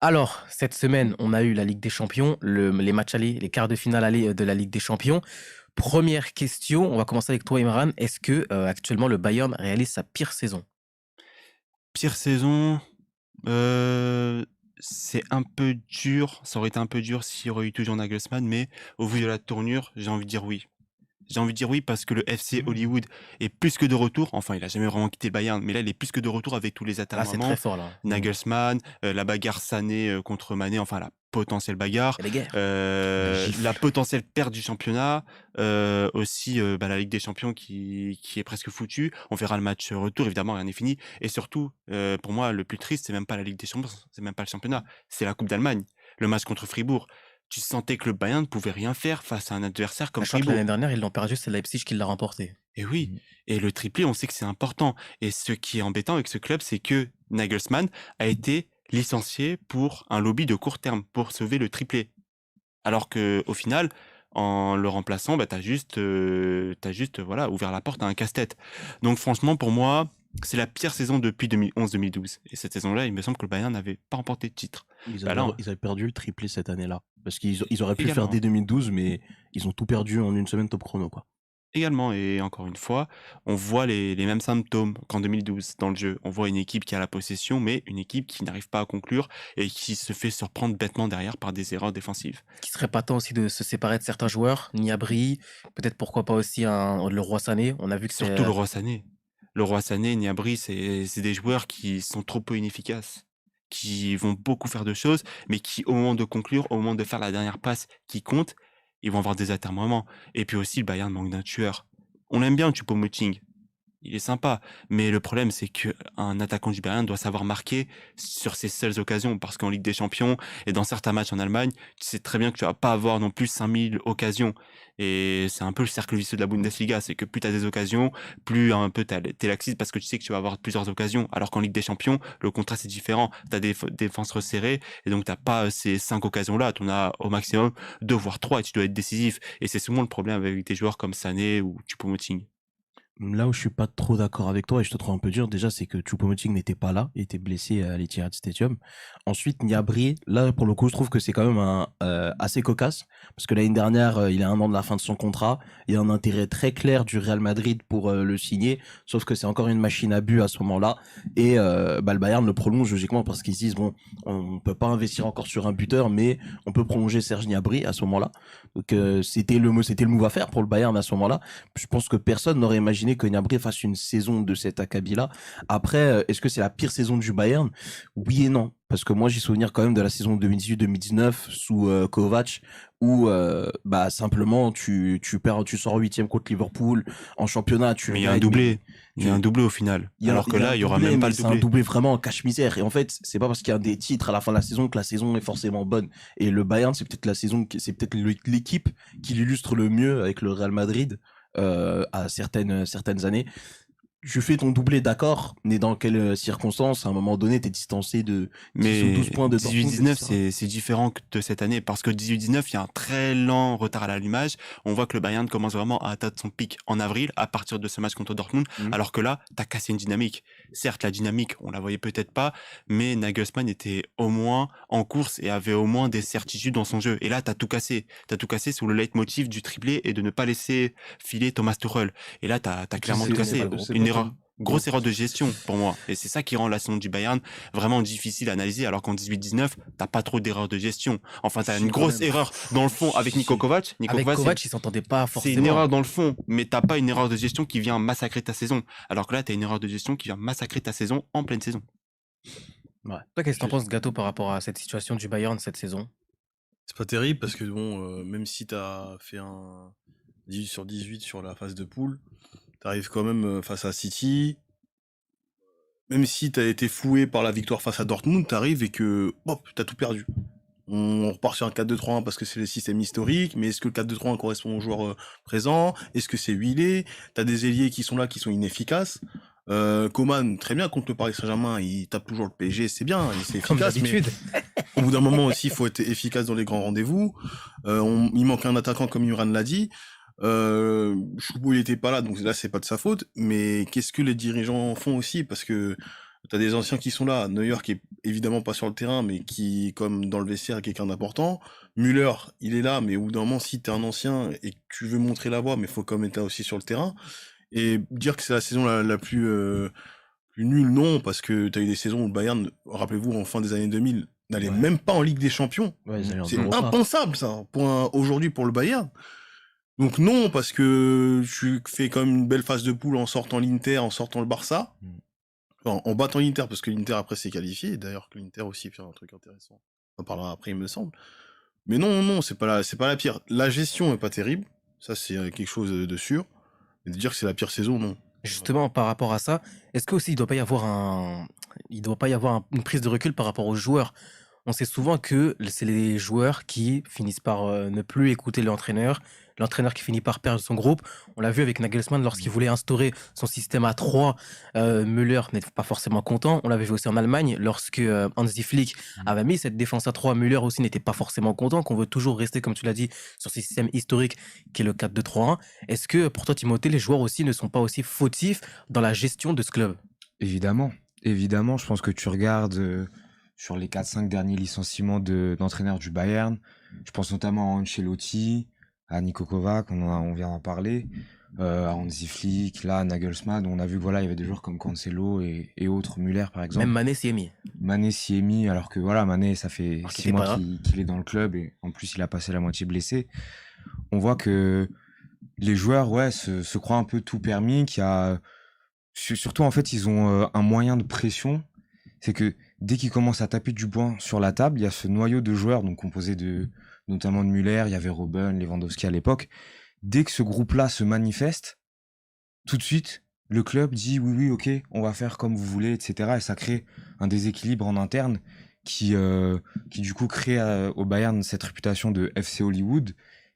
Alors, cette semaine, on a eu la Ligue des Champions, les matchs allés, les quarts de finale allés de la Ligue des Champions. Première question, on va commencer avec toi, Imran. Est-ce que actuellement le Bayern réalise sa pire saison? Pire saison, heu, c'est un peu dur, ça aurait été un peu dur s'il y aurait eu toujours Nagelsmann, mais au vu de la tournure, j'ai envie de dire oui. J'ai envie de dire oui parce que le FC Hmm. Hollywood est plus que de retour. Enfin, il a jamais vraiment quitté le Bayern, mais là, il est plus que de retour avec tous les Là, c'est très atermoiements. fort, là. Hmm. Nagelsmann, la bagarre Sané, contre Mané, enfin la potentielle bagarre, Il y a des guerres. La la gifle. potentielle perte du championnat, aussi, la Ligue des Champions qui est presque foutue. On verra le match retour, évidemment, rien n'est fini et surtout, pour moi, le plus triste, c'est même pas la Ligue des Champions, c'est même pas le championnat, c'est la coupe d'Allemagne. Le match contre Fribourg. Tu sentais que le Bayern ne pouvait rien faire face à un adversaire comme Sachant que l'année Fribourg. dernière, ils l'ont perdu, c'est Leipzig qui l'a remporté. Et oui, Hmm. et le triplé, on sait que c'est important. Et ce qui est embêtant avec ce club, c'est que Nagelsmann a été licencié pour un lobby de court terme, pour sauver le triplé. Alors que au final, en le remplaçant, bah, tu as juste, voilà, ouvert la porte à un casse-tête. Donc franchement, pour moi, c'est la pire saison depuis 2011-2012. Et cette saison-là, il me semble que le Bayern n'avait pas remporté de titre. Ils Bah avaient, là, ils avaient perdu le triplé cette année-là. Parce qu'ils auraient pu le faire également. dès 2012, mais ils ont tout perdu en une semaine top chrono, quoi. Également et encore une fois, on voit les mêmes symptômes qu'en 2012 dans le jeu. On voit une équipe qui a la possession, mais une équipe qui n'arrive pas à conclure et qui se fait surprendre bêtement derrière par des erreurs défensives. Qui serait pas temps aussi de se séparer de certains joueurs, Niabri, peut-être pourquoi pas aussi le Roi Sané. On a vu que c'est Surtout le Roi Sané. Le Roi Sané, Gnabry, c'est des joueurs qui sont trop peu inefficaces, qui vont beaucoup faire de choses, mais qui au moment de conclure, au moment de faire la dernière passe qui compte, ils vont avoir des atermoiements. Et puis aussi, le Bayern manque d'un tueur. On l'aime bien, Choupo-Moting. Il est sympa, mais le problème, c'est qu'un attaquant du Bayern doit savoir marquer sur ses seules occasions, parce qu'en Ligue des Champions et dans certains matchs en Allemagne, tu sais très bien que tu vas pas avoir non plus 5000 occasions. Et c'est un peu le cercle vicieux de la Bundesliga, c'est que plus tu as des occasions, plus un peu t'es laxiste parce que tu sais que tu vas avoir plusieurs occasions. Alors qu'en Ligue des Champions, le contrat c'est différent. Tu as des défenses resserrées et donc t'as pas ces 5 occasions-là. Tu en as au maximum 2 voire 3 et tu dois être décisif. Et c'est souvent le problème avec des joueurs comme Sané ou Choupo-Moting. Là où je suis pas trop d'accord avec toi et je te trouve un peu dur, déjà, c'est que Choupo-Moting n'était pas là, il était blessé à l'Etihad Stadium. Ensuite, Gnabry, là, pour le coup, je trouve que c'est quand même assez cocasse, parce que l'année dernière, il a 1 an de la fin de son contrat, il y a un intérêt très clair du Real Madrid pour le signer, sauf que c'est encore une machine à but à ce moment-là, et le Bayern le prolonge logiquement parce qu'ils se disent, bon, on peut pas investir encore sur un buteur, mais on peut prolonger Serge Gnabry à ce moment-là. Donc c'était le move à faire pour le Bayern à ce moment-là. Je pense que personne n'aurait imaginé que Gnabry fasse une saison de cet acabit-là. Après, est-ce que c'est la pire saison du Bayern? Oui et non. Parce que moi, j'ai souvenir quand même de la saison 2018-2019 sous Kovac, où simplement tu perds, tu sors huitième contre Liverpool en championnat, Mais il y a un doublé. Il y a un doublé au final. Alors que il y a un là, il y aura doublé, même pas mais le c'est un doublé. doublé vraiment en cache-misère. Et en fait, c'est pas parce qu'il y a des titres à la fin de la saison que la saison est forcément bonne. Et le Bayern, c'est peut-être la saison, c'est peut-être l'équipe qui l'illustre le mieux avec le Real Madrid à certaines années. Tu fais ton doublé, d'accord, mais dans quelles circonstances? À un moment donné, t'es distancé de 10 ou 12 Mais points de Dortmund, 18-19, etc. c'est différent que de cette année parce que 18-19, il y a un très lent retard à l'allumage. On voit que le Bayern commence vraiment à atteindre son pic en avril à partir de ce match contre Dortmund, Mhm. alors que là, t'as cassé une dynamique. Certes, la dynamique, on la voyait peut-être pas, mais Nagelsmann était au moins en course et avait au moins des certitudes dans son jeu. Et là, t'as tout cassé. T'as tout cassé sous le leitmotiv du triplé et de ne pas laisser filer Thomas Tuchel. Et là, t'as qui clairement ne tout connaît pas cassé. le groupe. C'est Une pas erreur. ton. Ouais. Grosse erreur de gestion pour moi. Et c'est ça qui rend la saison du Bayern vraiment difficile à analyser, alors qu'en 18-19, t'as pas trop d'erreurs de gestion. Enfin, t'as Si, une quand grosse même. erreur dans le fond avec Niko Si. Kovac. Niko Avec Kovac, Kovac, ils s'entendaient pas c'est une forcément. erreur dans le fond, mais t'as pas une erreur de gestion qui vient massacrer ta saison. Alors que là, t'as une erreur de gestion qui vient massacrer ta saison en pleine saison. Ouais. Toi, qu'est-ce que t'en Je- penses, Gâteau, par rapport à cette situation du Bayern cette saison? C'est pas terrible parce que bon, même si t'as fait un 18 sur 18 sur la phase de poule, t'arrives quand même face à City. Même si t'as été floué par la victoire face à Dortmund, t'arrives et que hop, t'as tout perdu. On repart sur un 4-2-3-1 parce que c'est le système historique, mais est-ce que le 4-2-3-1 correspond aux joueurs présents? Est-ce que c'est huilé? T'as des ailiers qui sont là, qui sont inefficaces. Coman, très bien contre le Paris Saint-Germain, il tape toujours le PSG, c'est bien, c'est Comme efficace, mais d'habitude. au bout d'un moment aussi, il faut être efficace dans les grands rendez-vous. Il manque un attaquant comme Yuran l'a dit. Choupo, il était pas là, donc là, c'est pas de sa faute. Mais qu'est-ce que les dirigeants font aussi? Parce que Tu as des anciens qui sont là. Neuer qui est évidemment pas sur le terrain, mais qui, comme dans le vestiaire, est quelqu'un d'important. Müller, il est là, mais au bout d'un moment, si tu es un ancien et que tu veux montrer la voie, mais il faut quand même être là aussi sur le terrain. Et dire que c'est la saison la plus nulle, non, parce que tu as eu des saisons où le Bayern, rappelez-vous, en fin des années 2000, n'allait Ouais. même pas en Ligue des Champions. Ouais, ils allaient en C'est Europa. impensable, ça, aujourd'hui pour le Bayern. Donc non, parce que tu fais quand même une belle phase de poule en sortant l'Inter, en sortant le Barça. Enfin, en battant l'Inter, parce que l'Inter après s'est qualifié. D'ailleurs, que l'Inter aussi fait un truc intéressant. On en parlera après, il me semble. Mais non, c'est pas la pire. La gestion est pas terrible. Ça, c'est quelque chose de sûr. Mais de dire que c'est la pire saison, non. Justement, par rapport à ça, est-ce qu'aussi il doit pas y avoir une prise de recul par rapport aux joueurs? On sait souvent que c'est les joueurs qui finissent par ne plus écouter l'entraîneur qui finit par perdre son groupe. On l'a vu avec Nagelsmann lorsqu'il voulait instaurer son système à 3. Müller n'était pas forcément content. On l'avait vu aussi en Allemagne lorsque Hansi Flick avait mis cette défense à 3. Müller aussi n'était pas forcément content, qu'on veut toujours rester, comme tu l'as dit, sur ce système historique qui est le 4-2-3-1. Est-ce que pour toi, Timothée, les joueurs aussi ne sont pas aussi fautifs dans la gestion de ce club? Évidemment, évidemment, je pense que tu regardes sur les 4-5 derniers licenciements d'entraîneurs du Bayern. Je pense notamment à Ancelotti, à Niko Kovac, on vient d'en parler, à Hansi Flick, là, à Nagelsmann. On a vu que voilà, il y avait des joueurs comme Cancelo et autres, Müller par exemple. Même Mané s'y est mis. Mané s'y est mis, alors que voilà, Mané, ça fait Alors qu'il 6 était pas mois là. qu'il est dans le club et en plus, il a passé la moitié blessé. On voit que les joueurs, ouais, se croient un peu tout permis, qu'il y a. Surtout, en fait, ils ont un moyen de pression. C'est que dès qu'ils commencent à taper du poing sur la table, il y a ce noyau de joueurs, donc composé notamment de Müller, il y avait Robben, Lewandowski à l'époque. Dès que ce groupe-là se manifeste, tout de suite, le club dit oui, ok, on va faire comme vous voulez, etc. Et ça crée un déséquilibre en interne qui du coup crée au Bayern cette réputation de FC Hollywood.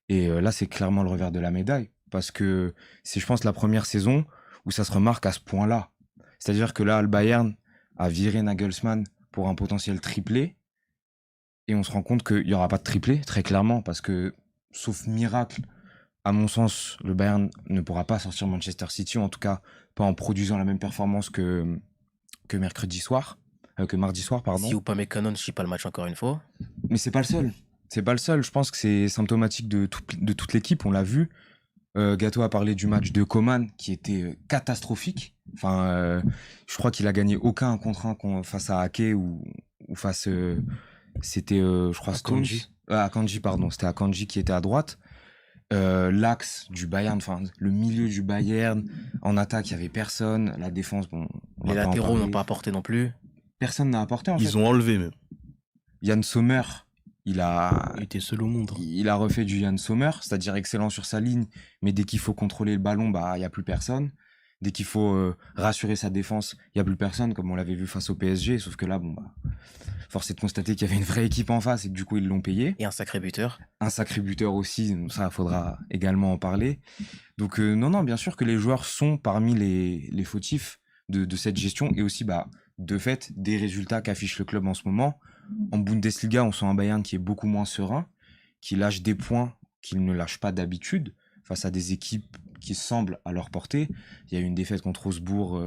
Et là, c'est clairement le revers de la médaille. Parce que c'est, je pense, la première saison où ça se remarque à ce point-là. C'est-à-dire que là, le Bayern a viré Nagelsmann pour un potentiel triplé. Et on se rend compte qu'il n'y aura pas de triplé, très clairement, parce que, sauf miracle, à mon sens, le Bayern ne pourra pas sortir Manchester City, en tout cas pas en produisant la même performance que mardi soir, pardon. Si Upamecano ne chie pas le match encore une fois. Mais c'est pas le seul. C'est pas le seul. Je pense que c'est symptomatique de toute l'équipe. On l'a vu. Gatto a parlé du match de Coman qui était catastrophique. Enfin, je crois qu'il a gagné aucun 1 contre 1 face à Ake ou face. C'était, je crois, Stones. Akanji, pardon. C'était Akanji qui était à droite. L'axe du Bayern, enfin le milieu du Bayern, en attaque il y avait personne, la défense, bon, Les latéraux n'ont pas apporté non plus. Personne n'a apporté en fait. Ils ont enlevé même. Yann Sommer, il était seul au monde. Il a refait du Yann Sommer, c'est-à-dire excellent sur sa ligne, mais dès qu'il faut contrôler le ballon, bah il y a plus personne. Dès qu'il faut rassurer sa défense, il y a plus personne, comme on l'avait vu face au PSG, sauf que là, bon bah, force est de constater qu'il y avait une vraie équipe en face et que du coup ils l'ont payé. Et un sacré buteur. Un sacré buteur aussi, ça il faudra également en parler. Donc non, bien sûr que les joueurs sont parmi les fautifs de cette gestion et aussi bah de fait des résultats qu'affiche le club en ce moment. En Bundesliga, on sent un Bayern qui est beaucoup moins serein, qui lâche des points qu'il ne lâche pas d'habitude face à des équipes qui semblent à leur portée. Il y a eu une défaite contre Augsbourg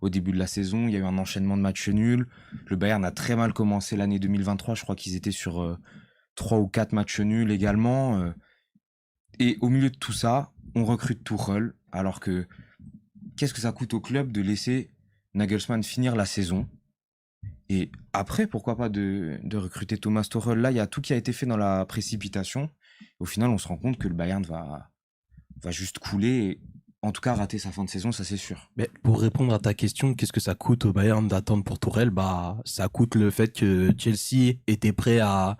au début de la saison, il y a eu un enchaînement de matchs nuls. Le Bayern a très mal commencé l'année 2023, je crois qu'ils étaient sur 3 ou 4 matchs nuls également. Et au milieu de tout ça, on recrute Tuchel, alors que qu'est-ce que ça coûte au club de laisser Nagelsmann finir la saison? Et après, pourquoi pas de recruter Thomas Tuchel? Là, il y a tout qui a été fait dans la précipitation. Au final, on se rend compte que le Bayern va juste couler et en tout cas rater sa fin de saison, ça c'est sûr. Mais pour répondre à ta question, qu'est-ce que ça coûte au Bayern d'attendre pour Tourelle? Bah, ça coûte le fait que Chelsea était prêt à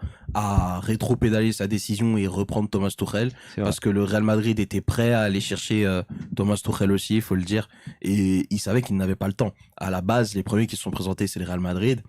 rétro-pédaler sa décision et reprendre Thomas Tuchel, parce que le Real Madrid était prêt à aller chercher Thomas Tuchel aussi, il faut le dire, et il savait qu'il n'avait pas le temps. À la base, les premiers qui se sont présentés, c'est le Real Madrid.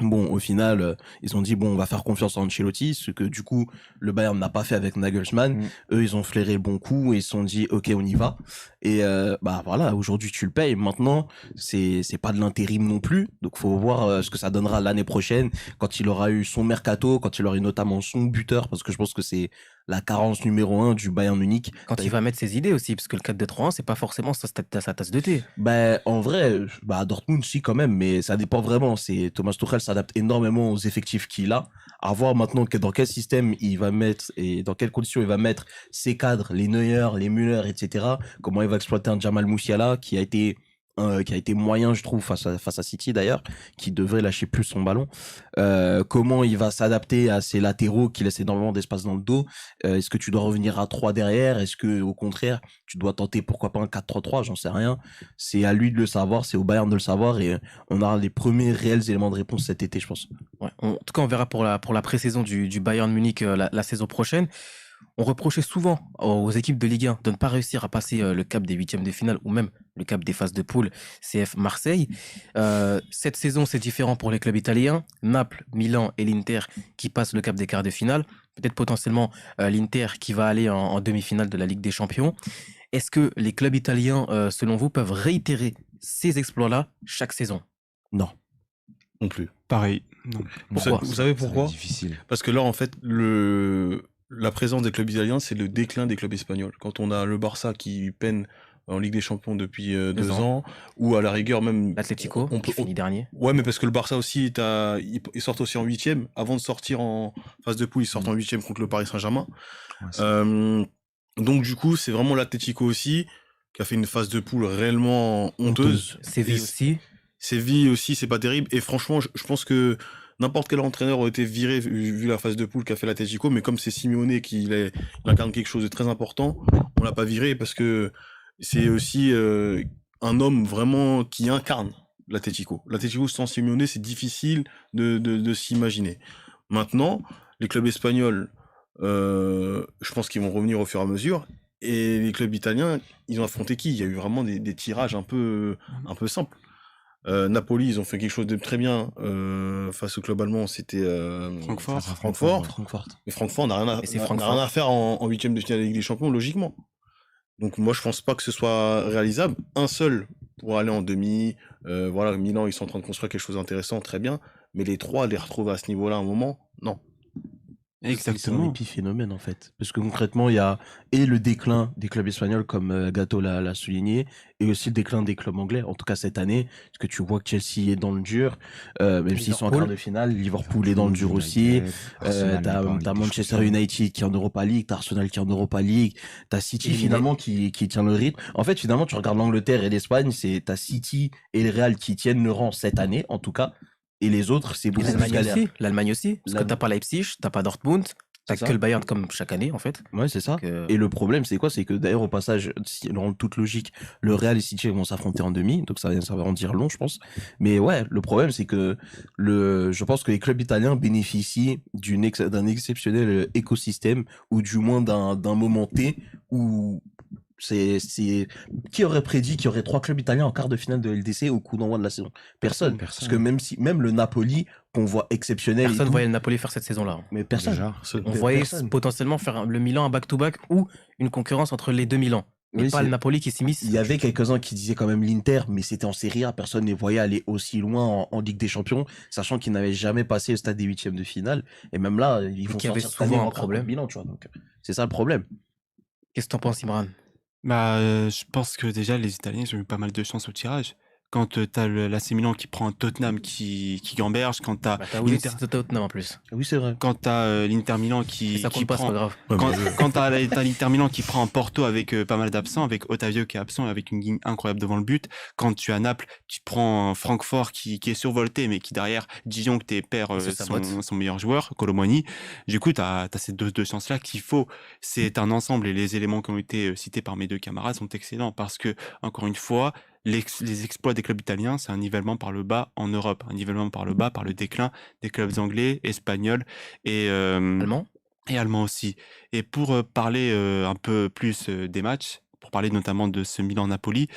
Bon, au final, ils ont dit, bon, on va faire confiance à Ancelotti, ce que du coup, le Bayern n'a pas fait avec Nagelsmann. Eux, ils ont flairé le bon coup et ils se sont dit, ok, on y va. Et bah voilà, aujourd'hui, tu le payes. Maintenant, c'est pas de l'intérim non plus. Donc, faut voir ce que ça donnera l'année prochaine, quand il aura eu son mercato, quand il aura eu notamment son buteur, parce que je pense que c'est la carence numéro 1 du Bayern Munich. Quand il va mettre ses idées aussi, parce que le 4-2-3-1, c'est pas forcément sa tasse de thé. Ben, en vrai, à Dortmund, si, quand même, mais ça dépend vraiment. Thomas Tuchel s'adapte énormément aux effectifs qu'il a. À voir maintenant dans quel système il va mettre et dans quelles conditions il va mettre ses cadres, les Neuer, les Müller, etc. Comment il va exploiter un Jamal Musiala qui a été moyen, je trouve, face à City d'ailleurs, qui devrait lâcher plus son ballon. Comment il va s'adapter à ses latéraux qui laissent énormément d'espace dans le dos. Est-ce que tu dois revenir à 3 derrière? Est-ce que, au contraire, tu dois tenter pourquoi pas un 4-3-3? J'en sais rien. C'est à lui de le savoir, c'est au Bayern de le savoir et on aura les premiers réels éléments de réponse cet été, je pense. Ouais. En tout cas, on verra pour la pré-saison du Bayern Munich la saison prochaine. On reprochait souvent aux équipes de Ligue 1 de ne pas réussir à passer le cap des huitièmes de finale ou même le cap des phases de poule CF Marseille. Cette saison, c'est différent pour les clubs italiens. Naples, Milan et l'Inter qui passent le cap des quarts de finale. Peut-être potentiellement l'Inter qui va aller en demi-finale de la Ligue des Champions. Est-ce que les clubs italiens, selon vous, peuvent réitérer ces exploits-là chaque saison? Non. Non plus. Pareil. Non. Pourquoi? Vous savez Ça va pourquoi? être difficile. Parce que là, en fait, la présence des clubs italiens, c'est le déclin des clubs espagnols. Quand on a le Barça qui peine en Ligue des Champions depuis 2 ans, ou à la rigueur même... L'Atlético qui finit dernier. Ouais, mais parce que le Barça aussi, ils sortent aussi en 8e. Avant de sortir en phase de poule, ils sortent en 8e contre le Paris Saint-Germain. Ouais, Donc du coup, c'est vraiment l'Atlético aussi, qui a fait une phase de poule réellement honteuse. Séville Et aussi. Séville aussi, c'est pas terrible. Et franchement, je pense que n'importe quel entraîneur aurait été viré vu la phase de poule qu'a fait l'Atlético, mais comme c'est Simeone il incarne quelque chose de très important, on l'a pas viré parce que c'est aussi un homme vraiment qui incarne l'Atlético. L'Atlético sans Simeone, c'est difficile de s'imaginer. Maintenant, les clubs espagnols, je pense qu'ils vont revenir au fur et à mesure. Et les clubs italiens, ils ont affronté qui? Il y a eu vraiment des tirages un peu simples. Napoli, ils ont fait quelque chose de très bien face au club allemand, c'était Francfort. Francfort. Mais Francfort, on n'a rien, Et c'est on n'a Francfort. rien à faire en huitième de finale de la Ligue des Champions, logiquement. Donc moi, je pense pas que ce soit réalisable. Un seul pour aller en demi. Voilà, Milan, ils sont en train de construire quelque chose d'intéressant, très bien. Mais les trois, les retrouver à ce niveau-là à un moment, non. C'est un Exactement. épiphénomène en fait. Parce que concrètement, il y a et le déclin des clubs espagnols, comme Gatto l'a souligné, et aussi le déclin des clubs anglais, en tout cas cette année. Parce que tu vois que Chelsea est dans le dur, même s'ils sont en quart de finale. Liverpool est dans le dur aussi. T'as Manchester United qui est en Europa League, t'as Arsenal qui est en Europa League, t'as City Éliminé. finalement qui tient le rythme. En fait, finalement, tu regardes l'Angleterre et l'Espagne, t'as City et le Real qui tiennent le rang cette année, en tout cas. Et les autres, c'est Et beaucoup plus l'Allemagne galère. aussi. L'Allemagne aussi. Parce que t'as pas Leipzig, t'as pas Dortmund, t'as C'est ça. que le Bayern comme chaque année en fait. Ouais, c'est ça. Donc, Et le problème, c'est quoi? C'est que d'ailleurs, au passage, si dans toute logique, le Real et City vont s'affronter en demi, donc ça va en dire long, je pense. Mais ouais, le problème, c'est que je pense que les clubs italiens bénéficient d'un exceptionnel écosystème, ou du moins d'un moment T où qui aurait prédit qu'il y aurait 3 clubs italiens en quart de finale de LDC au coup d'envoi de la saison? Personne. Parce que même le Napoli, qu'on voit exceptionnel, personne voyait le Napoli faire cette saison-là. mais personne. Déjà. On voyait Personne. potentiellement faire le Milan un back-to-back ou une concurrence entre les deux Milan. Mais Oui, pas le Napoli qui s'immisce. Il y avait quelques-uns qui disaient quand même l'Inter, mais c'était en Serie A. Personne ne les voyait aller aussi loin en Ligue des Champions, sachant qu'ils n'avaient jamais passé le stade des huitièmes de finale. Et même là, ils vont qu'il y avait sortir cette année souvent un encore problème. contre Milan, tu vois. Donc, c'est ça le problème. Qu'est-ce que t'en penses, Imran? Je pense que déjà, les Italiens, ils ont eu pas mal de chance au tirage. Quand t'as l'AC Milan qui prend un Tottenham qui gamberge, quand t'as Bah, t'as Willy Tottenham en plus. Oui, c'est vrai. quand t'as l'Inter Milan Et qui ça compte pas, c'est prend pas grave. quand t'as l'Inter Milan qui prend un Porto avec pas mal d'absents, avec Otavio qui est absent, avec une ligne incroyable devant le but. Quand tu as Naples qui prend un Francfort qui est survolté, mais qui derrière Dijon que perd Il se sabote. son meilleur joueur, Colomboigny. Du coup, t'as ces deux chances-là qu'il faut. C'est un ensemble et les éléments qui ont été cités par mes deux camarades sont excellents parce que, encore une fois, les exploits des clubs italiens, c'est un nivellement par le bas en Europe, un nivellement par le bas, par le déclin des clubs anglais, espagnols et Allemand? et allemand aussi. Et pour parler un peu plus des matchs, pour parler notamment de ce Milan-Napoli,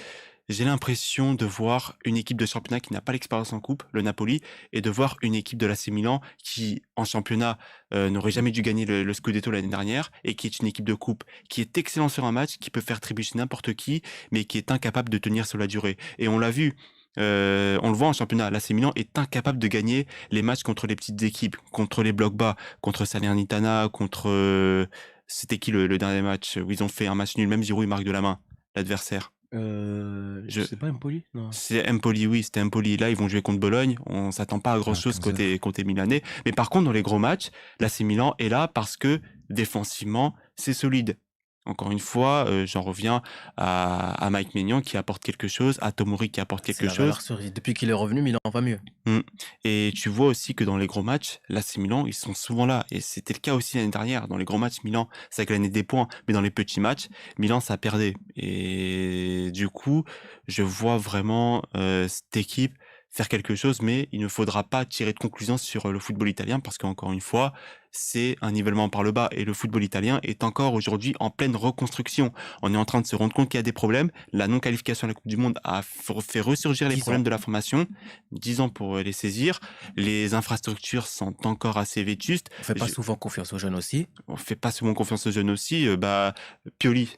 j'ai l'impression de voir une équipe de championnat qui n'a pas l'expérience en coupe, le Napoli, et de voir une équipe de l'AC Milan qui, en championnat, n'aurait jamais dû gagner le Scudetto l'année dernière, et qui est une équipe de coupe qui est excellente sur un match, qui peut faire trébucher n'importe qui, mais qui est incapable de tenir sur la durée. Et on l'a vu. On le voit en championnat, l'AC Milan est incapable de gagner les matchs contre les petites équipes, contre les blocs bas, contre Salernitana, contre C'était qui le dernier match où ils ont fait un match nul? Même Giroud, il marque de la main, l'adversaire. Je sais pas, Empoli? Non. C'est Empoli, oui, c'était Empoli. Là, ils vont jouer contre Bologne. On s'attend pas à grand chose 15 heures. côté milanais. Mais par contre, dans les gros matchs, l'AC Milan est là parce que défensivement, c'est solide. Encore une fois, j'en reviens à Mike Maignan qui apporte quelque chose, à Tomori qui apporte C'est quelque la valeur chose. sûre. Depuis qu'il est revenu, Milan va mieux. Mm. Et tu vois aussi que dans les gros matchs, l'AC Milan, ils sont souvent là. Et c'était le cas aussi l'année dernière. Dans les gros matchs, Milan, ça gagnait des points. Mais dans les petits matchs, Milan, ça perdait. Et du coup, je vois vraiment cette équipe faire quelque chose, mais il ne faudra pas tirer de conclusion sur le football italien parce qu'encore une fois, c'est un nivellement par le bas et le football italien est encore aujourd'hui en pleine reconstruction. On est en train de se rendre compte qu'il y a des problèmes. La non-qualification à la Coupe du Monde a fait ressurgir les 10 problèmes ans. de la formation. 10 ans pour les saisir. Les infrastructures sont encore assez vétustes. On fait pas Je- souvent confiance aux jeunes aussi. On fait pas souvent confiance aux jeunes aussi. Pioli.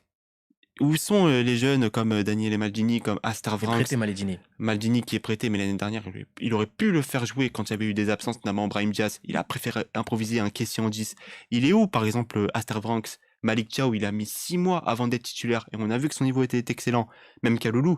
Où sont les jeunes comme Daniele Maldini, comme Astar C'est Vranks, prêté Maledini. Maldini qui est prêté, mais l'année dernière, il aurait pu le faire jouer quand il y avait eu des absences, notamment Brahim Diaz. Il a préféré improviser un caissier en 10. Il est où, par exemple, Astar Vranks? Malik Thiaw, il a mis 6 mois avant d'être titulaire et on a vu que son niveau était excellent. Même Kaloulou,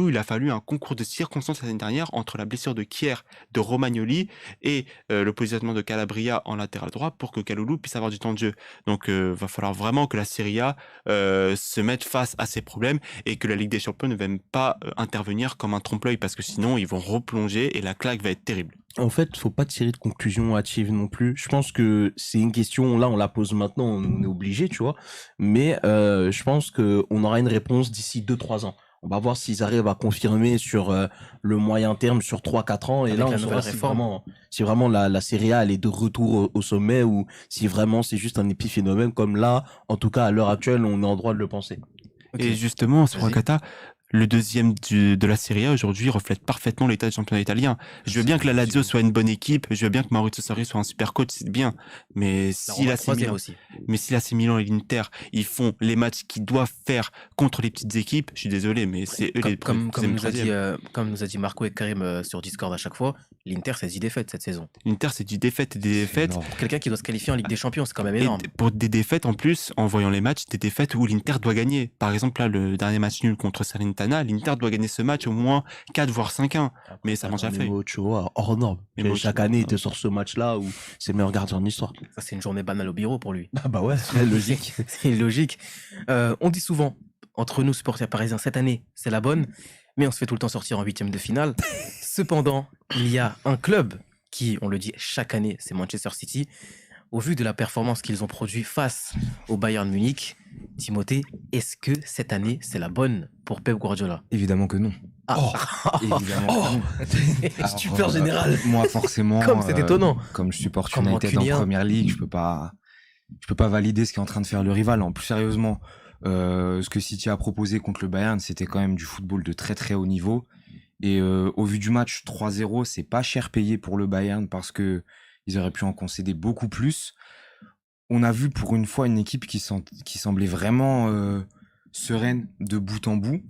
il a fallu un concours de circonstances l'année dernière entre la blessure de Kier, de Romagnoli et le positionnement de Calabria en latéral droit pour que Kaloulou puisse avoir du temps de jeu. Donc, va falloir vraiment que la Serie A se mette face à ces problèmes et que la Ligue des Champions ne vienne pas intervenir comme un trompe-l'œil parce que sinon ils vont replonger et la claque va être terrible. En fait, faut pas tirer de conclusion hâtive non plus. Je pense que c'est une question, là, on la pose maintenant, on est obligé, tu vois. Mais je pense qu'on aura une réponse d'ici 2-3 ans. On va voir s'ils arrivent à confirmer sur le moyen terme, sur 3-4 ans. Et Avec là, la on nouvelle saura réforme. si vraiment la Serie A elle est de retour au sommet ou si vraiment c'est juste un épiphénomène comme là, en tout cas à l'heure actuelle, on est en droit de le penser. Ok. Et justement, sur Vas-y. Wakata, le deuxième de la Serie A aujourd'hui reflète parfaitement l'état du championnat italien. Je veux bien que la Lazio soit une bonne équipe, je veux bien que Maurizio Sarri soit un super coach, c'est bien. Mais La si Roma, l'AC troisième Milan, aussi. mais si l'AC Milan et l'Inter, ils font les matchs qu'ils doivent faire contre les petites équipes, je suis désolé, mais c'est eux les Comme deuxième, nous a dit, troisième. comme nous a dit Marco et Karim sur Discord à chaque fois, l'Inter, c'est 10 défaites cette saison. L'Inter, c'est du défaite et des C'est défaites. énorme. Pour quelqu'un qui doit se qualifier en Ligue des Champions, c'est quand même Et énorme. pour des défaites en plus, en voyant les matchs, des défaites où l'Inter doit gagner. Par exemple, là, le dernier match nul contre Salernitana, l'Inter doit gagner ce match au moins 4 voire 5-1. Mais ça mange à fait. Memo Ochoa, hors norme. Memo Chaque Ochoa, année, il hors te sort ce match-là où c'est le meilleur gardien de l'histoire. Ça, c'est une journée banale au bureau pour lui. Ah bah ouais, c'est logique. C'est logique. On dit souvent, entre nous, supporters parisiens, cette année, c'est la bonne, mais on se fait tout le temps sortir en huitième de finale. Cependant, il y a un club qui, on le dit chaque année, c'est Manchester City. Au vu de la performance qu'ils ont produit face au Bayern Munich, Timothée, est-ce que cette année, c'est la bonne pour Pep Guardiola? Évidemment que non. Évidemment que non. Super Alors, général. Moi, forcément. Comme c'est étonnant. Comme je supporte Comme United en rancunien. première ligue, je peux pas valider ce qu'est en train de faire le rival. En plus sérieusement, ce que City a proposé contre le Bayern, c'était quand même du football de très très haut niveau. Et au vu du match 3-0, c'est pas cher payé pour le Bayern parce que ils auraient pu en concéder beaucoup plus. On a vu pour une fois une équipe qui semblait vraiment sereine de bout en bout.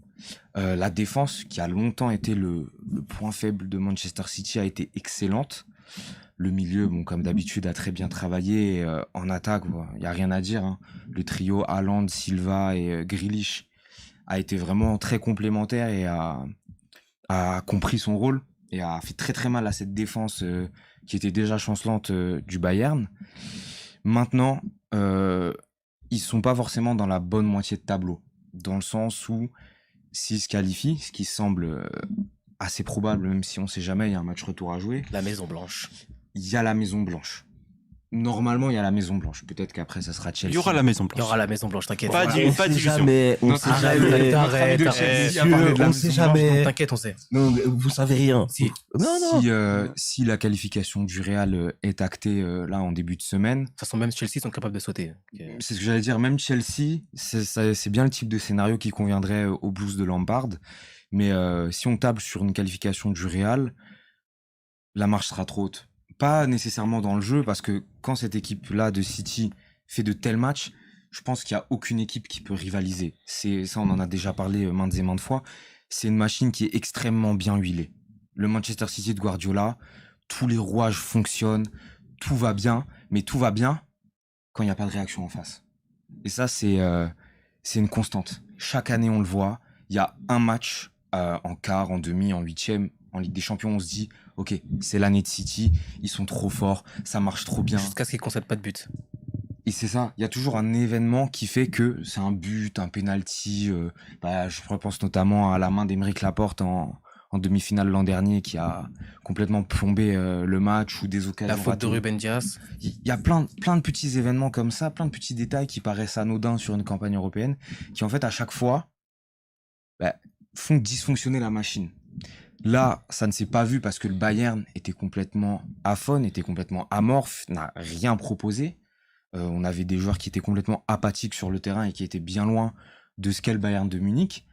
La défense, qui a longtemps été le point faible de Manchester City, a été excellente. Le milieu, bon, comme d'habitude, a très bien travaillé. Et, en attaque, il n'y a rien à dire, hein. Le trio Haaland, Silva et Grealish a été vraiment très complémentaire et a compris son rôle et a fait très très mal à cette défense qui était déjà chancelante du Bayern. Maintenant, ils sont pas forcément dans la bonne moitié de tableau, dans le sens où s'ils se qualifient, ce qui semble assez probable, même si on sait jamais, il y a un match retour à jouer, La Maison Blanche. il y a la Maison Blanche. Normalement, il y a la Maison Blanche. Peut-être qu'après, ça sera Chelsea. Il y aura la Maison Il y Blanche. aura la Maison Blanche, t'inquiète. Pas Voilà. dit- On pas sait d'illusion. jamais. On Non, sait arrête, jamais. arrête, de arrête. Chelsea a parlé de la On Maison sait Blanche. jamais. T'inquiète, on sait. Non, vous savez rien. Si. Non. Si la qualification du Real est actée là en début de semaine, De toute façon, même Chelsea sont capables de sauter. Ok. c'est ce que j'allais dire, même Chelsea, c'est bien le type de scénario qui conviendrait aux Blues de Lampard. Mais si on table sur une qualification du Real, la marche sera trop haute. Pas nécessairement dans le jeu, parce que quand cette équipe-là de City fait de tels matchs, je pense qu'il n'y a aucune équipe qui peut rivaliser. Ça, on en a déjà parlé maintes et maintes fois. C'est une machine qui est extrêmement bien huilée. Le Manchester City de Guardiola, tous les rouages fonctionnent, tout va bien, mais tout va bien quand il n'y a pas de réaction en face. Et ça, c'est une constante. Chaque année, on le voit. Il y a un match en quart, en demi, en huitième, en Ligue des Champions. On se dit, ok, c'est l'année de City. Ils sont trop forts. Ça marche trop bien. Jusqu'à ce qu'ils concèdent pas de but. Et c'est ça. Il y a toujours un événement qui fait que c'est un but, un penalty. Je repense notamment à la main d'Aymeric Laporte en demi-finale l'an dernier qui a complètement plombé le match ou des occasions La faute de ratées. Ruben Dias. Il y a plein de petits événements comme ça, plein de petits détails qui paraissent anodins sur une campagne européenne, qui en fait à chaque fois font dysfonctionner la machine. Là, ça ne s'est pas vu parce que le Bayern était complètement aphone, était complètement amorphe, n'a rien proposé. On avait des joueurs qui étaient complètement apathiques sur le terrain et qui étaient bien loin de ce qu'est le Bayern de Munich.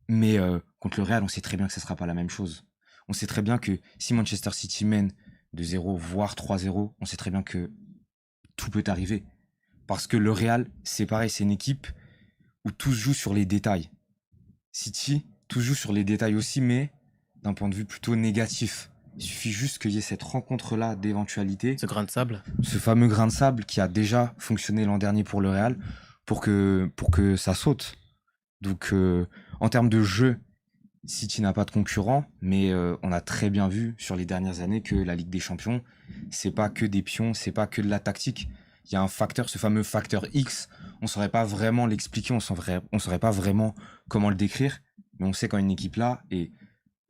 Mais contre le Real, on sait très bien que ce ne sera pas la même chose. On sait très bien que si Manchester City mène de 0, voire 3-0, on sait très bien que tout peut arriver. Parce que le Real, c'est pareil, c'est une équipe où tout se joue sur les détails. City, tout se joue sur les détails aussi, mais d'un point de vue plutôt négatif. Il suffit juste qu'il y ait cette rencontre-là d'éventualité, Ce grain de sable. ce fameux grain de sable qui a déjà fonctionné l'an dernier pour le Real, pour que ça saute. Donc, en termes de jeu, City n'a pas de concurrent, mais on a très bien vu sur les dernières années que la Ligue des Champions, c'est pas que des pions, c'est pas que de la tactique. Il y a un facteur, ce fameux facteur X, on saurait pas vraiment l'expliquer, on saurait pas vraiment comment le décrire, mais on sait quand une équipe là, et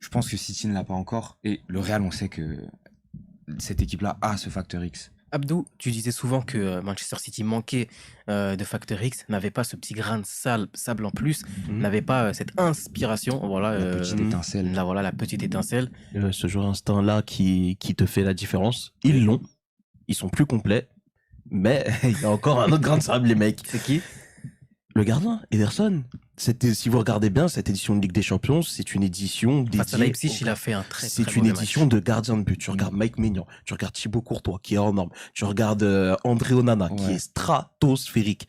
je pense que City ne l'a pas encore, et le Real, on sait que cette équipe-là a ce facteur X. Abdou, tu disais souvent que Manchester City manquait de facteur X, n'avait pas ce petit grain de sable en plus, n'avait pas cette inspiration. Voilà, La petite étincelle. voilà, la petite étincelle. Ce joueur instinct-là qui te fait la différence, ils l'ont. Ils sont plus complets. Mais il y a encore un autre grain de sable, les mecs. C'est qui? Le gardien, Ederson. Si vous regardez bien, cette édition de Ligue des Champions, c'est une édition Face à dédiée Leipzig, au il a fait un très C'est très une mauvais édition match. de gardien de but. Tu regardes Mike Maignan, tu regardes Thibaut Courtois, qui est hors norme. Tu regardes André Onana, qui Ouais. est stratosphérique.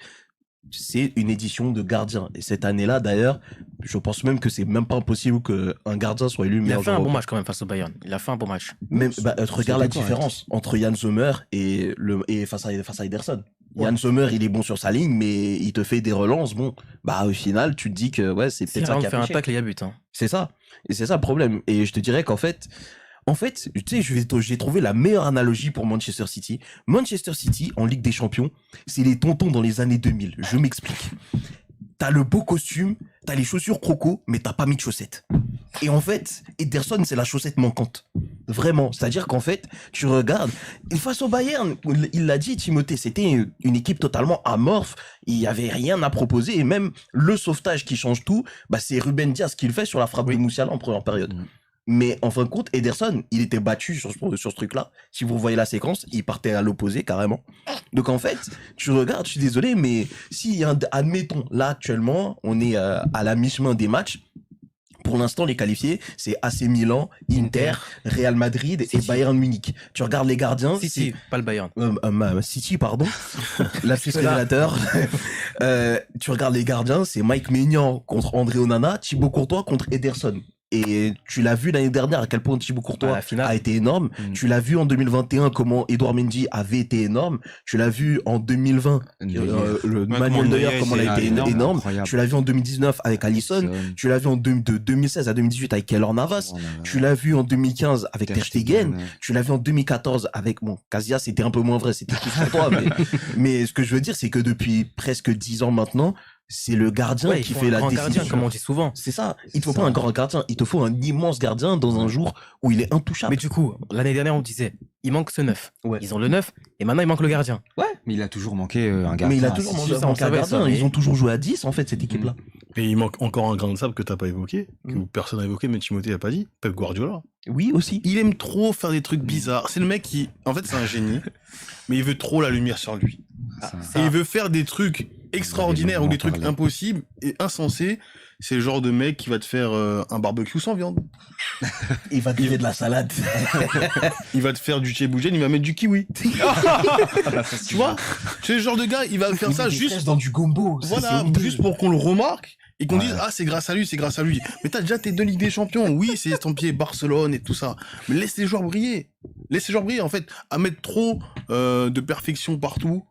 C'est une édition de gardien. Et cette année-là, d'ailleurs, je pense même que c'est même pas impossible qu'un gardien soit élu Il a meilleur fait un joueur bon européen. match quand même face au Bayern. Il a fait un bon match. Même, C'est regarde la correct. différence entre Yann Sommer et face à Ederson. Yann Sommer, il est bon sur sa ligne, mais il te fait des relances. Bon, au final, tu te dis que ouais, c'est Si peut-être ça Haaland qui a fait un péché. tacle, il y a but. Hein. C'est ça. Et c'est ça le problème. Et je te dirais qu'en fait, tu sais, j'ai trouvé la meilleure analogie pour Manchester City. Manchester City, en Ligue des Champions, c'est les tontons dans les années 2000. Je m'explique. T'as le beau costume, t'as les chaussures croco, mais t'as pas mis de chaussettes. Et en fait, Ederson, c'est la chaussette manquante. Vraiment. C'est-à-dire qu'en fait, tu regardes, et face au Bayern, il l'a dit, Timothée, c'était une équipe totalement amorphe. Il y avait rien à proposer. Et même le sauvetage qui change tout, c'est Ruben Dias qui le fait sur la frappe de Moussiala en première période. Mais en fin de compte, Ederson, il était battu sur ce truc-là. Si vous voyez la séquence, il partait à l'opposé carrément. Donc en fait, tu regardes, je suis désolé, mais si, admettons, là actuellement, on est à la mi-chemin des matchs. Pour l'instant, les qualifiés, c'est AC Milan, Inter, Real Madrid et City. Bayern Munich. Tu regardes les gardiens. Si, pas le Bayern. City, pardon. Lapsus révélateur. Tu regardes les gardiens, c'est Mike Maignan contre André Onana, Thibaut Courtois contre Ederson. Et tu l'as vu l'année dernière à quel point Thibaut À Courtois la finale. a été énorme. Tu l'as vu en 2021 comment Edouard Mendy avait été énorme. Tu l'as vu en 2020 le Manuel comment Neuer Neuer, comment il a c'est été énorme. incroyable. Tu l'as vu en 2019 avec Alisson. Tu l'as vu de 2016 à 2018 avec Keylor Navas. Tu l'as vu en 2015 avec Ter Stegen. Tu l'as vu en 2014 avec Casillas, c'était un peu moins vrai, c'était plus pour toi. Mais ce que je veux dire, c'est que depuis presque 10 ans maintenant, c'est le gardien Ouais, qui il faut fait un la grand décision. gardien, comme on dit souvent. C'est ça. Il te faut ça. pas un grand gardien, il te faut un immense gardien dans un jour où il est intouchable. Mais du coup, l'année dernière, on disait, il manque ce 9. Ouais. Ils ont le 9, et maintenant, il manque le gardien. Mais il a toujours manqué un gardien. Mais il a à toujours six. manqué ça, on un savait gardien. ça, mais- Ils ont toujours joué à 10, en fait, cette équipe-là. Et il manque encore un grain de sable que t'as pas évoqué, que personne n'a évoqué, mais Timothée n'a pas dit. Pep Guardiola. Oui, aussi. Il aime trop faire des trucs bizarres. C'est le mec qui, en fait, c'est un génie, mais il veut trop la lumière sur lui. Ça. Et il veut faire des trucs extraordinaires ou des trucs parler. impossibles et insensés. C'est le genre de mec qui va te faire un barbecue sans viande. Il va tirer de la salade. Il va te faire du tchébougène, il va mettre du kiwi. Tu vois? C'est le genre de gars, il va faire ça juste, dans du gombo. voilà, juste pour qu'on le remarque et qu'on dise, ah, c'est grâce à lui, c'est grâce à lui. Mais t'as déjà tes 2 Ligues des Champions. Oui, c'est estampillé Barcelone et tout ça. Mais laisse les joueurs briller. Laisse les joueurs briller, en fait. À mettre trop de perfection partout,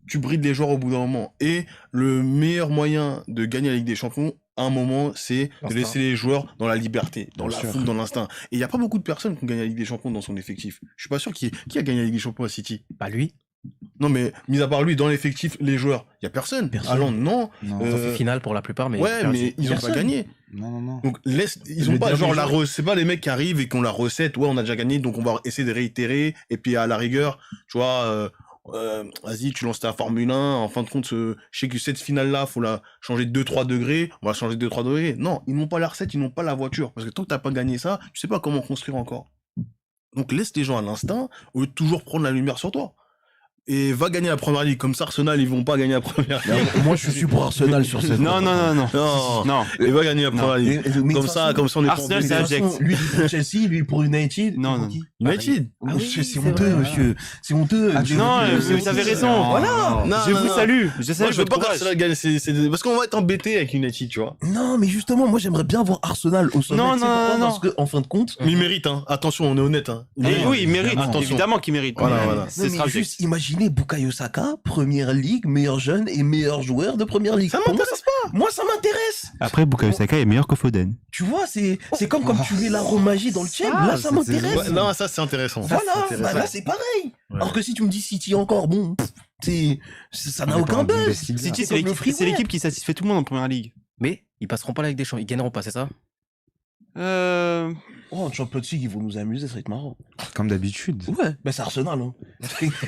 tu brides les joueurs au bout d'un moment. Et le meilleur moyen de gagner la Ligue des Champions, à un moment, c'est de L'instinct. laisser les joueurs dans la liberté, dans Bien la sûr. foule, dans l'instinct. Et il n'y a pas beaucoup de personnes qui ont gagné la Ligue des Champions dans son effectif. Je suis pas sûr qui a gagné la Ligue des Champions à City. Pas lui. Non, mais mis à part lui, dans l'effectif, les joueurs, il y a personne. Personne. Haaland, non. Non, Ils ont fait finale pour la plupart, mais Ouais, perdu. mais ils ont pas Personne. gagné. non. Donc ils Le ont pas dernier genre jour- c'est pas les mecs qui arrivent et qui ont la recette. Ouais, on a déjà gagné, donc on va essayer de réitérer. Et puis à la rigueur, tu vois, vas-y, tu lances ta Formule 1. En fin de compte, je sais que cette finale-là, faut la changer de 2-3 degrés. On va changer de 2-3 degrés. Non, ils n'ont pas la recette, ils n'ont pas la voiture. Parce que tant que t'as pas gagné ça, tu sais pas comment construire encore. Donc laisse les gens à l'instinct au lieu de toujours prendre la lumière sur toi. Et va gagner la première ligue. Comme ça, Arsenal, ils vont pas gagner la première ligue. Moi, je suis pour Arsenal sur cette. Non, Non. non. Et va gagner la première ligue. Mais Comme ça, on est Arsenal, pas c'est embêtés. abject. Lui pour Chelsea, lui pour United. Non, et pour non. qui United. Ah oui, oui, c'est c'est honteux, vrai. monsieur. C'est honteux. Ah, Non, vous avez raison. Voilà. Non, Je non, vous non. salue. Je Moi, salue je veux votre pas courage. qu'Arsenal gagne. Parce qu'on va être embêté avec United, tu vois. Non, mais justement, moi, j'aimerais bien voir Arsenal au sommet. Non, Tu sais non, pourquoi non. Parce que, en fin de compte. Mais il mérite, hein. Attention, on est honnête, hein. Il mérite. Oui, il mérite. Attention. Évidemment qu'il mérite. Voilà, mais voilà. Ce Non, sera mais juste imaginez Bukayo Saka, première ligue, meilleur jeune et meilleur joueur de première ligue. Ça Pour moi, m'intéresse pas. Moi, ça m'intéresse. Après, Bukayo Saka est meilleur que Foden. Tu vois, c'est comme quand tu mets l'aromagie dans le tchèque. Là, ça c'est- m'intéresse. Ouais, non, ça, c'est intéressant. Ça, Voilà, c'est bah intéressant. là, c'est pareil. Ouais. Alors que si tu me dis City encore, bon, ça n'a On est pas aucun en buzz. Bundesliga. City, C'est c'est comme le l'équipe freeway. c'est l'équipe qui satisfait tout le monde en première ligue. Mais ils passeront pas la Ligue des Champions. Ils gagneront pas, c'est ça? Oh, en Champions League, ils vont nous amuser, ça va être marrant. Comme d'habitude. Ouais, mais c'est Arsenal. Hein.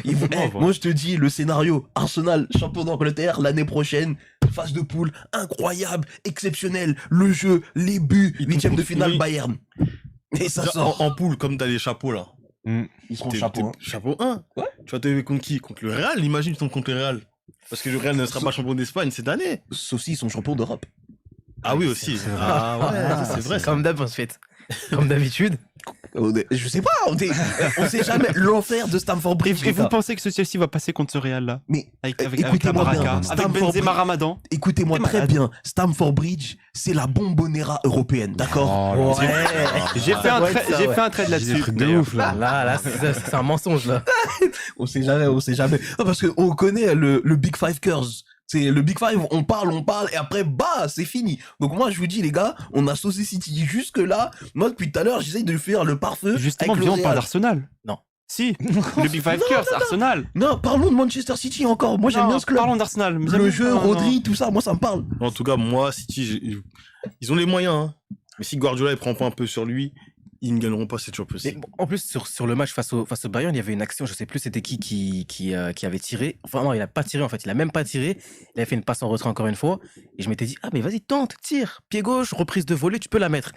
Ils vont- On va voir. moi, je te dis, le scénario, Arsenal, champion d'Angleterre, l'année prochaine, phase de poule, incroyable, exceptionnel, le jeu, les buts, Ils huitième t'ont de finale, pourri. Bayern. Et ça Déjà, sort. en poule, comme t'as les chapeaux, là. Ils seront chapeau. Chapeau 1. Ouais. Tu vas te contre qui? Contre le Real? Imagine, tu tombes contre le Real. Parce que le Real ne sera pas champion d'Espagne cette année. Sauf s'ils sont champions d'Europe. Ah oui, aussi. Ah ouais, c'est vrai. ça. Comme d'hab, en fait. Comme d'habitude. Je sais pas, on sait jamais l'enfer de Stamford Bridge. Et les vous gars. pensez que ce Chelsea va passer contre ce Real-là Mais avec la écoutez-moi bien, Baraka, avec Stamford Benzema Bridge- Ramadan. écoutez-moi T'es très malade. bien, Stamford Bridge, c'est la bombonera européenne, d'accord Oh, là, Ouais. J'ai fait un Ouais, trade ça, j'ai ouais. fait un trade j'ai des là-dessus. trucs de d'ailleurs. ouf, là. Là, c'est un mensonge, là. On sait jamais, on sait jamais. Non, parce que on connaît le Big Five Curse. C'est le Big Five, on parle, et après, bah, c'est fini. Donc moi, je vous dis, les gars, on a saucé City jusque là. Moi, depuis tout à l'heure, j'essaye de faire le pare-feu. Justement, avec le viens, on parle Real. d'Arsenal. Non. Si, le Big Five Curse, Arsenal. Non, parlons de Manchester City encore. Moi, j'aime Non, bien ce club. Parlons d'Arsenal. Le jeu, Rodri, tout ça, moi, ça me parle. En tout cas, moi, City, ils ont les moyens. Hein. Mais si Guardiola il prend pas un peu sur lui, ils ne gagneront pas cette Champions Mais League. bon, en plus, sur le match face au Bayern, il y avait une action, je sais plus c'était qui avait tiré. Enfin, non, il a pas tiré, en fait. Il a même pas tiré. Il a fait une passe en retrait encore une fois. Et je m'étais dit, ah, mais vas-y, tente, tire. Pied gauche, reprise de volée, tu peux la mettre.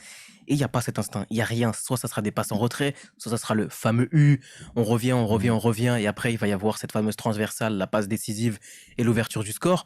Et il n'y a pas cet instinct. Il n'y a rien. Soit ça sera des passes en retrait, soit ça sera le fameux U. On revient. Et après, il va y avoir cette fameuse transversale, la passe décisive et l'ouverture du score.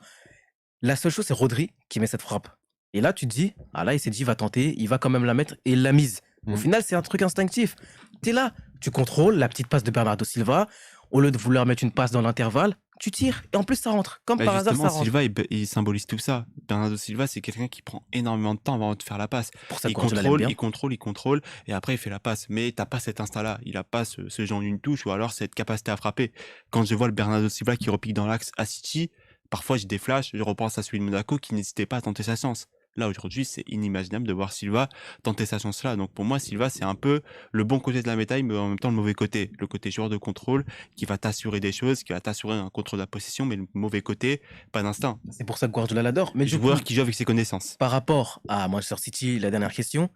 La seule chose, c'est Rodri qui met cette frappe. Et là, tu te dis, ah là, il s'est dit, il va tenter, il va quand même la mettre et il l'a mise. Au Mhm. final, c'est un truc instinctif. Tu es là, tu contrôles la petite passe de Bernardo Silva. Au lieu de vouloir mettre une passe dans l'intervalle, tu tires. Et en plus, ça rentre. Comme Bah, par hasard, justement, ça rentre. Silva, il symbolise tout ça. Bernardo Silva, c'est quelqu'un qui prend énormément de temps avant de faire la passe. Pour ça, Il Guardiola l'aime contrôle, bien. il contrôle, et après il fait la passe. Mais t'as pas cet instinct-là. Il a pas ce genre d'une touche, ou alors cette capacité à frapper. Quand je vois le Bernardo Silva qui repique dans l'axe à City, parfois j'ai des flashs, je repense à celui de Monaco qui n'hésitait pas à tenter sa chance. Là, aujourd'hui, c'est inimaginable de voir Silva tenter sa chance-là. Donc, pour moi, Silva, c'est un peu le bon côté de la médaille, mais en même temps, le mauvais côté. Le côté joueur de contrôle, qui va t'assurer des choses, qui va t'assurer un contrôle de la possession, mais le mauvais côté, pas d'instinct. C'est pour ça que Guardiola l'adore. Mais du coup, Joueur qui joue avec ses connaissances. par rapport à Manchester City, la dernière question,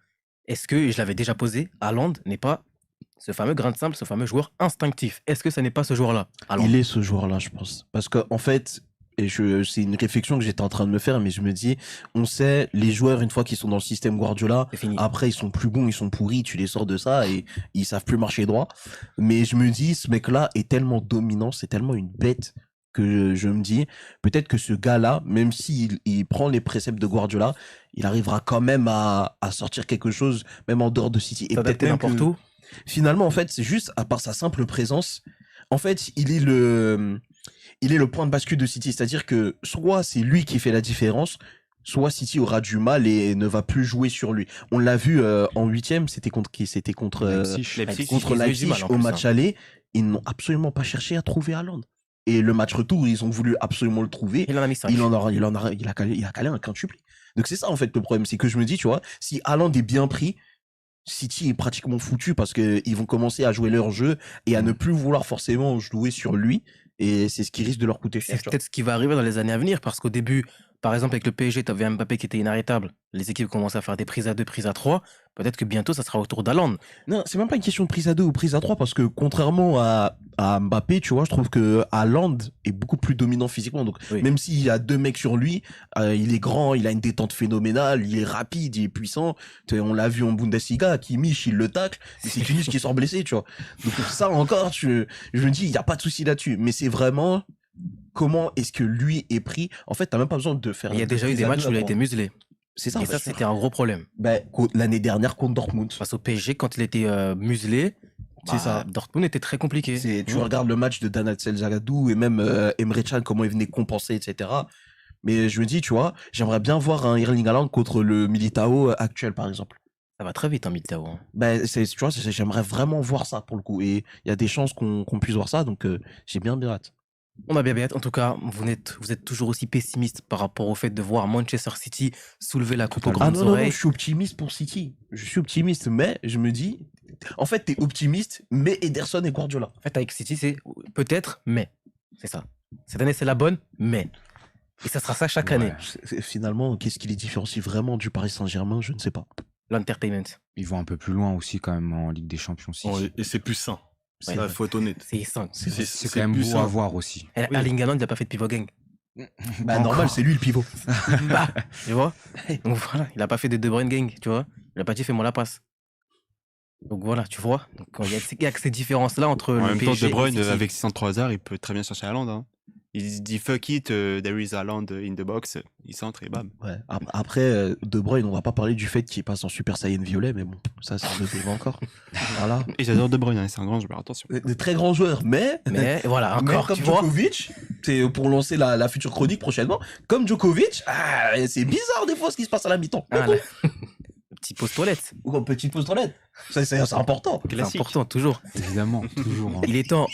est-ce que, et je l'avais déjà posé, Haaland n'est pas ce fameux grain de sable, ce fameux joueur instinctif? Est-ce que ça n'est pas ce joueur-là, Haaland? Il est ce joueur-là, je pense. Parce que en fait, c'est une réflexion que j'étais en train de me faire, mais je me dis, on sait, les joueurs, une fois qu'ils sont dans le système Guardiola, C'est fini. après, ils sont plus bons, ils sont pourris, tu les sors de ça et ils savent plus marcher droit. Mais je me dis, ce mec-là est tellement dominant, c'est tellement une bête que je me dis, peut-être que ce gars-là, même s'il il prend les préceptes de Guardiola, il arrivera quand même à sortir quelque chose, même en dehors de City. Et S'adapter même n'importe que- où. Finalement, en fait, c'est juste, à part sa simple présence, en fait, il est le point de bascule de City. C'est-à-dire que soit c'est lui qui fait la différence, soit City aura du mal et ne va plus jouer sur lui. On l'a vu en huitième, c'était contre qui? C'était contre Leipzig. contre ils ont eu du Leipzig mal, en au plus, match hein. aller. Ils n'ont absolument pas cherché à trouver Haaland. Et le match retour, ils ont voulu absolument le trouver. Il en a mis 5. Il a calé un quintuplet. Donc c'est ça en fait le problème, c'est que je me dis, tu vois, si Haaland est bien pris, City est pratiquement foutu parce que ils vont commencer à jouer leur jeu et à ne plus vouloir forcément jouer sur lui. Et c'est ce qui risque de leur coûter cher. C'est peut-être ce qui va arriver dans les années à venir parce qu'au début, par exemple, avec le PSG, tu avais Mbappé qui était inarrêtable. Les équipes commençaient à faire des prises à 2, prises à 3. Peut-être que bientôt, ça sera au tour d'Haaland. Non, c'est même pas une question de prise à 2 ou prise à 3 parce que contrairement à Mbappé, tu vois, je trouve que Haaland est beaucoup plus dominant physiquement. Donc, Oui. même s'il y a 2 mecs sur lui, il est grand, il a une détente phénoménale, il est rapide, il est puissant. On l'a vu en Bundesliga, Kimmich, il le tacle, et c'est Kimmich qui sort blessé, tu vois. Donc, ça encore, je me dis, il n'y a pas de souci là-dessus. Mais c'est vraiment comment est-ce que lui est pris. En fait, t'as même pas besoin de faire. Il y a déjà eu des matchs où il a été muselé. C'est ça, Et ça, c'était un gros problème. L'année dernière contre Dortmund. Face au PSG, quand il était muselé, C'est ça. Dortmund était très compliqué. Tu regardes le match de Danatzel Zagadou et même Emre Can, comment il venait compenser, etc. Mais je me dis, tu vois, j'aimerais bien voir un Erling Haaland contre le Militao actuel, par exemple. Ça va très vite en Militao. Hein. Tu vois, j'aimerais vraiment voir ça pour le coup. Et il y a des chances qu'on puisse voir ça, donc j'ai bien hâte. On a bien hâte. En tout cas, vous êtes toujours aussi pessimiste par rapport au fait de voir Manchester City soulever la coupe aux grandes non, oreilles. je suis optimiste pour City. Je suis optimiste, mais je me dis, en fait, t'es optimiste, mais Ederson et Guardiola. En fait, avec City, c'est peut-être, mais. C'est ça. Cette année, c'est la bonne, mais. Et ça sera ça chaque année. Finalement, qu'est-ce qui les différencie vraiment du Paris Saint-Germain? Je ne sais pas. L'entertainment. Ils vont un peu plus loin aussi quand même en Ligue des Champions. City. Et c'est plus sain. Ouais. Ça, faut être honnête. C'est 5. C'est quand même plus beau sain. à voir aussi. Erling Haaland, il n'a pas fait de pivot gang. Normal, c'est lui le pivot. Bah, tu vois. Donc voilà, il n'a pas fait de De Bruyne gang, tu vois. Il n'a pas dit fais-moi la passe. Donc voilà, tu vois. Donc il y a que ces différences-là entre En le même temps, PSG De Bruyne, et City. avec 603 hasards, il peut très bien chercher Haaland. Hein. Il se dit fuck it, there is Haaland in the box. Il centre et bam. Ouais. Après, De Bruyne, on va pas parler du fait qu'il passe en Super Saiyan violet, mais bon, ça, c'est un autre débat encore. Voilà. Et j'adore De Bruyne, hein, c'est un grand joueur, attention. De très grands joueurs, mais voilà, mais encore, comme tu vois. Djokovic, c'est pour lancer la future chronique prochainement, comme Djokovic, c'est bizarre des fois ce qui se passe à la mi-temps. Ah, le petit pause toilette. Ou en petite pause toilette. C'est important. C'est important, toujours. Évidemment, toujours. Hein. Il est temps